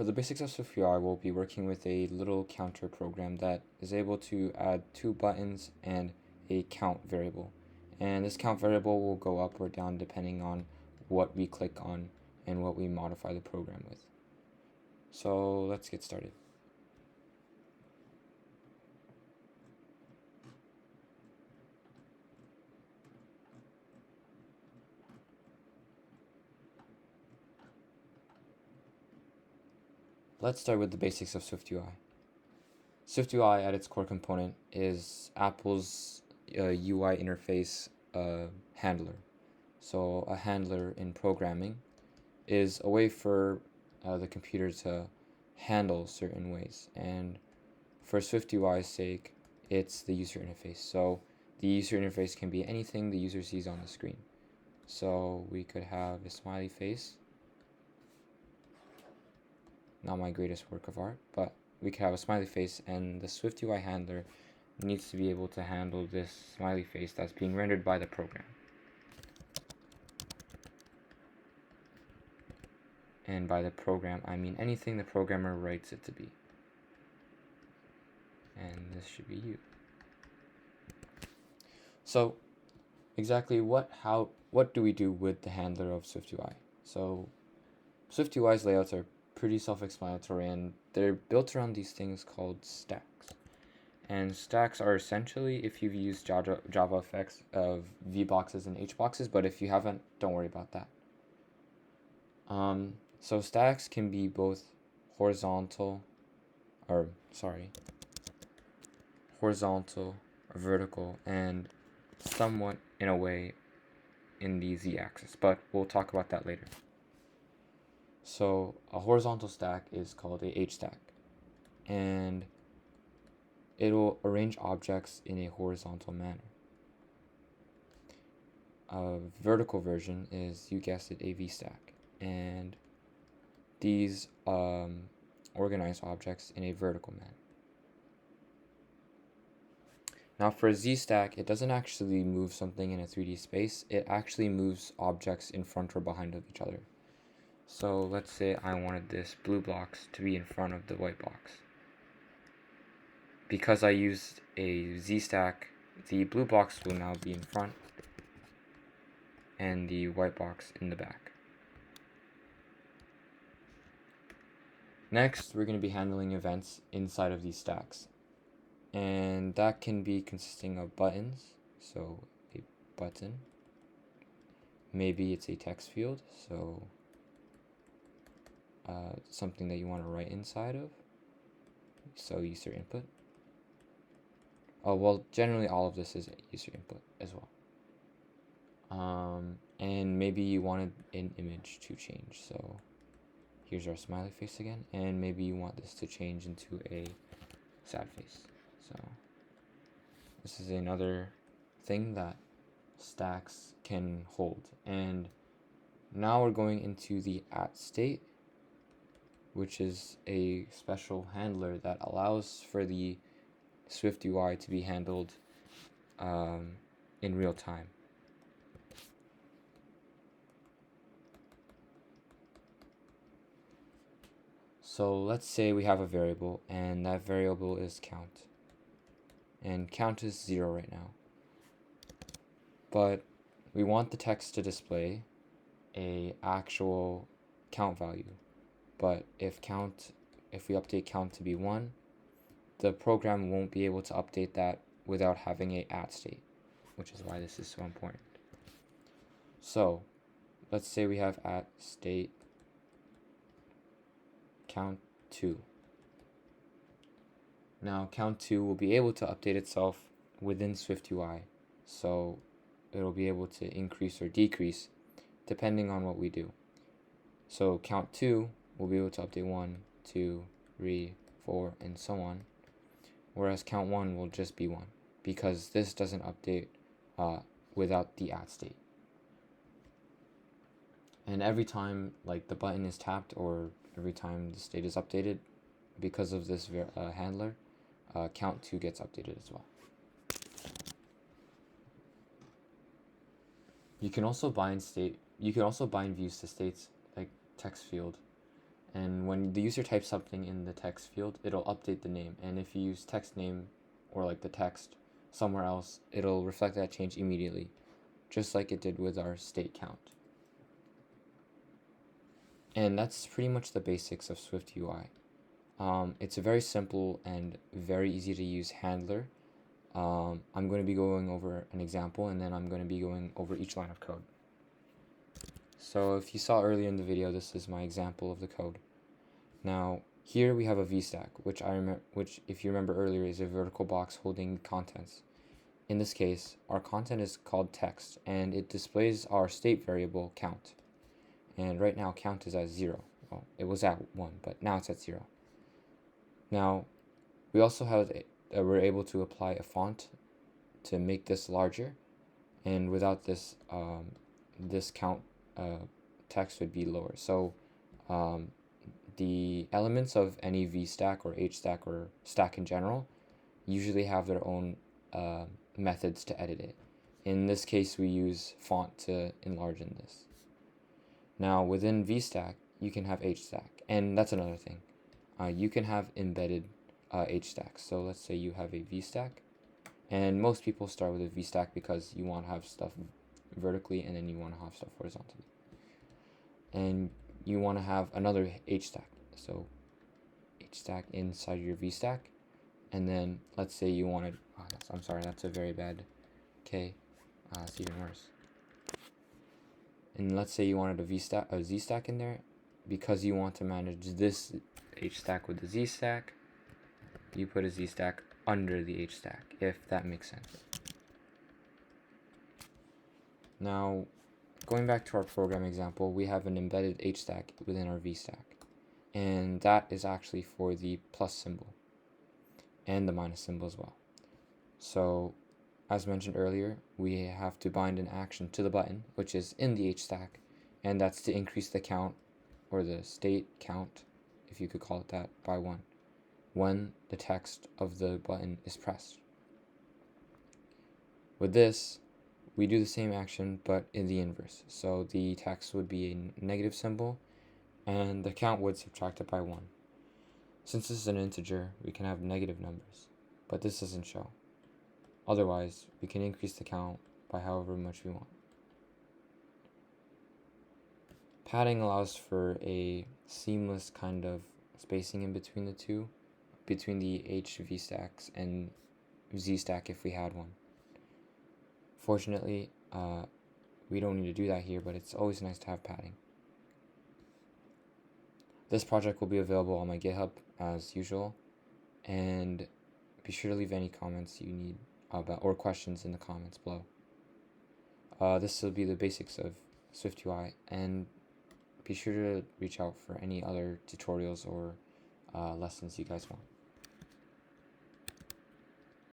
For the basics of SwiftUI, we'll be working with a little counter program that is able to add two buttons and a count variable. And this count variable will go up or down depending on what we click on and what we modify the program with. So let's get started. Let's start with the basics of SwiftUI. SwiftUI at its core component is Apple's UI interface handler. So a handler in programming is a way for the computer to handle certain ways. And for SwiftUI's sake, it's the user interface. So the user interface can be anything the user sees on the screen. So we could have a smiley face. Not my greatest work of art, but we could have a smiley face, and the SwiftUI handler needs to be able to handle this smiley face that's being rendered by the program. And by the program, I mean anything the programmer writes it to be. And this should be you. So exactly what do we do with the handler of SwiftUI? So SwiftUI's layouts are pretty self-explanatory, and they're built around these things called stacks. And stacks are essentially, if you've used JavaFX, of VBoxes and HBoxes, but if you haven't, don't worry about that. So stacks can be both horizontal or vertical, and somewhat in a way in the z-axis, but we'll talk about that later. So a horizontal stack is called a h-stack, and it will arrange objects in a horizontal manner. A vertical version is, you guessed it, a v-stack, and these organize objects in a vertical manner. Now for a z-stack, it doesn't actually move something in a 3D space, it actually moves objects in front or behind of each other. So let's say I wanted this blue box to be in front of the white box. Because I used a z-stack, the blue box will now be in front and the white box in the back. Next, we're going to be handling events inside of these stacks. And that can be consisting of buttons, so a button. Maybe it's a text field, so something that you want to write inside of, so user input. Oh, well, generally all of this is user input as well. And maybe you wanted an image to change, so here's our smiley face again, and maybe you want this to change into a sad face. So this is another thing that stacks can hold. And now we're going into the at state, which is a special handler that allows for the SwiftUI to be handled in real time. So let's say we have a variable, and that variable is count. And count is 0 right now. But we want the text to display a actual count value. But if we update count to be 1, the program won't be able to update that without having a at state, which is why this is so important. So let's say we have at state count 2. Now count 2 will be able to update itself within SwiftUI, so it'll be able to increase or decrease depending on what we do. So count 2 will be able to update 1, 2, 3, 4, and so on, whereas count 1 will just be 1, because this doesn't update without the at state. And every time the button is tapped, or every time the state is updated, because of this handler, count 2 gets updated as well. You can also bind views to states like text field, And when the user types something in the text field, it'll update the name. And if you use text name or like the text somewhere else, it'll reflect that change immediately, just like it did with our state count. And that's pretty much the basics of Swift UI. It's a very simple and very easy to use handler. I'm going to be going over an example, and then I'm going to be going over each line of code. So if you saw earlier in the video, this is my example of the code. Now here we have a VStack, which if you remember earlier is a vertical box holding contents. In this case, our content is called text, and it displays our state variable count. And right now count is at 0. Well, it was at 1, but now it's at 0. Now we also have we're able to apply a font to make this larger, and without this this count text would be lower. So the elements of any VStack or HStack or stack in general usually have their own methods to edit it. In this case, we use font to enlarge in this. Now within VStack, you can have HStack, and that's another thing. You can have embedded HStacks. So let's say you have a VStack, and most people start with a VStack because you want to have stuff vertically and then you want to have stuff horizontally. And you want to have another HStack. So HStack inside your VStack, and then let's say you wanted, I'm sorry, that's a very bad K. It's even worse. And let's say you wanted a ZStack in there, because you want to manage this HStack with the ZStack, you put a ZStack under the HStack, if that makes sense. Now, going back to our program example, we have an embedded HStack within our VStack, and that is actually for the plus symbol and the minus symbol as well. So, as mentioned earlier, we have to bind an action to the button, which is in the HStack, and that's to increase the count, or the state count, if you could call it that, by 1 when the text of the button is pressed. With this, we do the same action but in the inverse. So the text would be a negative symbol and the count would subtract it by 1. Since this is an integer, we can have negative numbers, but this doesn't show. Otherwise, we can increase the count by however much we want. Padding allows for a seamless kind of spacing in between the two, between the HVStacks and ZStack if we had one. Fortunately, we don't need to do that here, but it's always nice to have padding. This project will be available on my GitHub as usual, and be sure to leave any comments you need about or questions in the comments below. This will be the basics of SwiftUI, and be sure to reach out for any other tutorials or lessons you guys want.